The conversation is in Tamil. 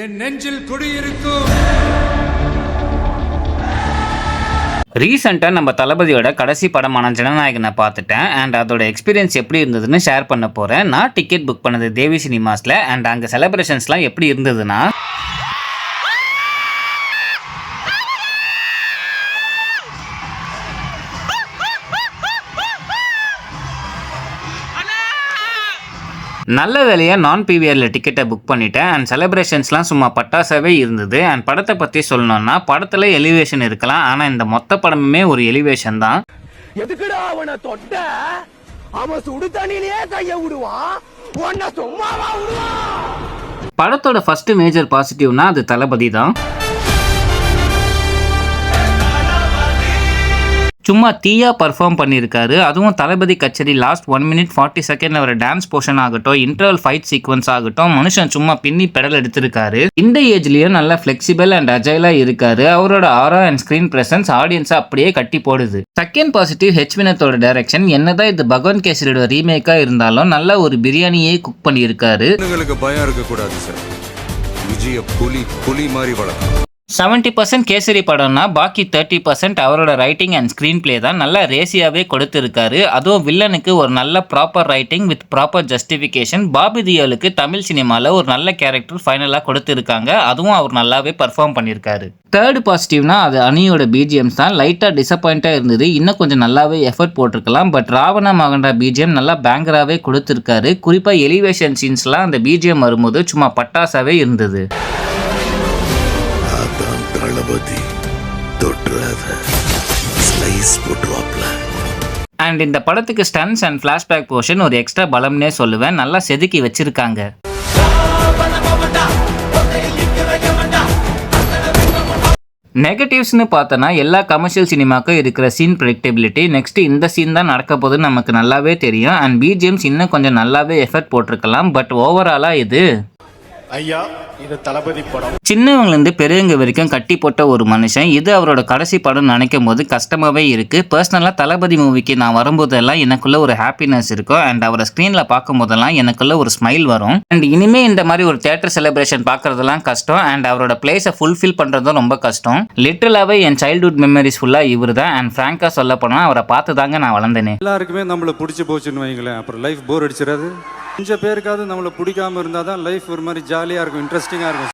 என் நெஞ்சில் குடியிருக்கும். ரீசெண்டாக நம்ம தளபதியோட கடைசி படமான ஜனநாயகனை பார்த்துட்டேன் அண்ட் அதோட எக்ஸ்பீரியன்ஸ் எப்படி இருந்ததுன்னு ஷேர் பண்ண போகிறேன். நான் டிக்கெட் புக் பண்ணது தேவி சினிமாஸில் அண்ட் அங்கே செலிப்ரேஷன்ஸ்லாம் எப்படி இருந்ததுன்னா, நல்ல வேலையாக நான் பிவிஆரில் டிக்கெட்டை புக் பண்ணிட்டேன் அண்ட் செலிப்ரேஷன்ஸ்லாம் சும்மா பட்டாசாவே இருந்தது. அண்ட் படத்தை பற்றி சொல்லணும்னா படத்தில் எலிவேஷன் இருக்கலாம், ஆனால் இந்த மொத்த படமுமே ஒரு எலிவேஷன் தான். எதுக்குடா அவனை தொட்ட? அவன் சுடு தண்ணியிலே கைய விடுவான், உன்னை சும்மாவா விடுவான்? படத்தோட ஃபர்ஸ்ட் மேஜர் பாசிட்டிவ்னா அது தளபதி தான். சும்மா தீயா பர்ஃபார்ம் பண்ணியிருக்காரு. அதுவும் தளபதி கச்சேரி லாஸ்ட் 1 minute 40 செகண்ட் ஒரு டான்ஸ் போர்ஷன் ஆகட்டும், இன்டர்வல் ஃபைட் சீக்வன்ஸ் ஆகட்டும், மனுஷன் சும்மா பின்னி பெடல் எடுத்திருக்காரு. இந்த ஏஜ்லயும் நல்லா ஃபிளெக்சிபிள் அண்ட் அஜைலா இருக்காரு. அவரோட ஆரா அண்ட் ஸ்கிரீன் பிரசன்ஸ் ஆடியன்ஸை அப்படியே கட்டி போடுது. செகண்ட் பாசிட்டிவ் ஹெச் வினத்தோட டைரக்ஷன். என்னதான் இது பகவான் கேசரியோட ரீமேக்கா இருந்தாலும் நல்ல ஒரு பிரியாணியே குக் பண்ணியிருக்காரு. பயம் இருக்க கூடாது சார், விஜய புலி மாதிரி வளர்க்கணும். 70% கேசரி படம்னா பாக்கி 30% அவரோட ரைட்டிங் அண்ட் ஸ்க்ரீன் பிளே தான் நல்லா ரேசியாவே கொடுத்துருக்காரு. அதுவும் வில்லனுக்கு ஒரு நல்ல proper writing with proper justification. Bobby தியோலுக்கு தமிழ் சினிமாவில் ஒரு நல்ல கேரக்டர் ஃபைனலாக கொடுத்துருக்காங்க. அதுவும் அவர் நல்லாவே பர்ஃபார்ம் பண்ணியிருக்காரு. தேர்ட் பாசிட்டிவ்னா அது அனியோட பிஜிஎம்ஸ் தான். லைட்டாக டிசப்பாயிண்டாக இருந்தது. இன்னும் கொஞ்சம் நல்லாவே எஃபர்ட் போட்டிருக்கலாம். பட் ராவணா மகண்டா பிஜிஎம் நல்லா பேங்கராகவே கொடுத்துருக்காரு. குறிப்பாக எலிவேஷன் சீன்ஸ்லாம் அந்த பிஜிஎம் வரும்போது சும்மா பட்டாசாவே இருந்தது. அண்ட் இந்த படத்துக்கு ஸ்டன்ஸ் அண்ட் ஃபிளாஷ்பேக் போர்ஷன் ஒரு எக்ஸ்ட்ரா பலம்னே சொல்லுவேன். நல்லா செதுக்கி வச்சிருக்காங்க. நெகட்டிவ்ஸ்னு பார்த்தோன்னா எல்லா கமர்ஷியல் சினிமாக்கும் இருக்கிற சீன் ப்ரெடிக்டபிலிட்டி. நெக்ஸ்ட் இந்த சீன் தான் நடக்க போகுதுன்னு நமக்கு நல்லாவே தெரியும். அண்ட் பிஜிஎம்ஸ் இன்னும் கொஞ்சம் நல்லாவே எஃபர்ட் போட்டிருக்கலாம். பட் ஓவராலாக இது ஐயா, இது தளபதி படம். சின்னவங்கலேருந்து பெரியவங்க வரைக்கும் கட்டி போட்ட ஒரு மனுஷன். இது அவரோட கடைசி படம் நினைக்கும் போது கஷ்டமாகவே இருக்குது. பர்சனலாக தளபதி மூவிக்கு நான் வரும்போதெல்லாம் எனக்குள்ள ஒரு ஹாப்பினஸ் இருக்கும். அண்ட் அவரை ஸ்க்ரீனில் பார்க்கும் போதெல்லாம் எனக்குள்ள ஒரு ஸ்மைல் வரும். அண்ட் இனிமேல் இந்த மாதிரி ஒரு தியேட்டர் செலிப்ரேஷன் பார்க்குறதெல்லாம் கஷ்டம். அண்ட் அவரோட பிளேஸை ஃபுல்ஃபில் பண்ணுறதும் ரொம்ப கஷ்டம். லிட்டரலாகவே என் சைல்ட்ஹுட் மெமரிஸ் ஃபுல்லாக இவர் தான். அண்ட் ஃப்ராங்காக சொல்ல போனால் அவரை பார்த்து தாங்க நான் வளர்ந்தேனே. எல்லாருக்குமே நம்மளை பிடிச்சி போச்சுன்னு வைங்களேன், அப்புறம் லைஃப் போர் அடிச்சிடாது. கொஞ்சம் பேருக்காவது நம்மளை பிடிக்காம இருந்தால் தான் லைஃப் ஒரு மாதிரி ஜாலியாக இருக்கும், இன்ட்ரெஸ்டிங்காக இருக்கும்.